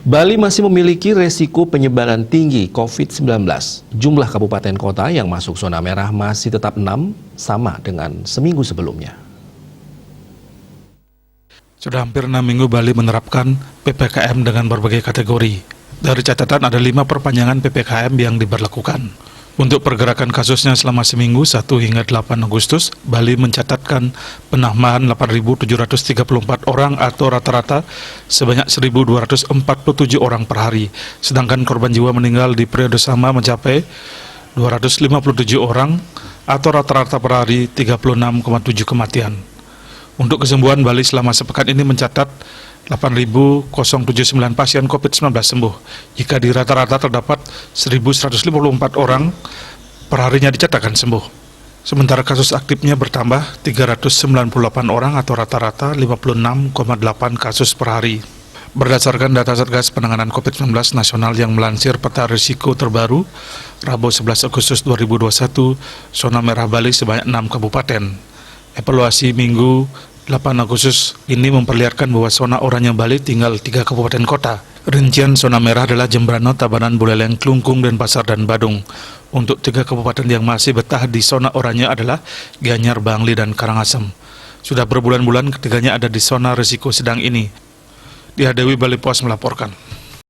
Bali masih memiliki resiko penyebaran tinggi COVID-19. Jumlah kabupaten kota yang masuk zona merah masih tetap 6, sama dengan seminggu sebelumnya. Sudah hampir 6 minggu Bali menerapkan PPKM dengan berbagai kategori. Dari catatan ada 5 perpanjangan PPKM yang diberlakukan. Untuk pergerakan kasusnya selama seminggu 1 hingga 8 Agustus, Bali mencatatkan penambahan 8.734 orang atau rata-rata sebanyak 1.247 orang per hari. Sedangkan korban jiwa meninggal di periode sama mencapai 257 orang atau rata-rata per hari 36,7 kematian. Untuk kesembuhan, Bali selama sepekan ini mencatat 8.079 pasien COVID-19 sembuh, jika di rata-rata terdapat 1.154 orang perharinya dicatatkan sembuh. Sementara kasus aktifnya bertambah 398 orang atau rata-rata 56,8 kasus per hari. Berdasarkan data Satgas Penanganan COVID-19 Nasional yang melansir peta risiko terbaru, Rabu 11 Agustus 2021, zona merah Bali sebanyak 6 kabupaten. Evaluasi Minggu 8 Agustus ini memperlihatkan bahwa zona oranye Bali tinggal 3 kabupaten kota. Rincian zona merah adalah Jembrana, Tabanan, Buleleng, Klungkung, Denpasar, dan Badung. Untuk 3 kabupaten yang masih betah di zona oranye adalah Gianyar, Bangli, dan Karangasem. Sudah berbulan-bulan ketiganya ada di zona risiko sedang ini. Dia Dewi Bali Pos melaporkan.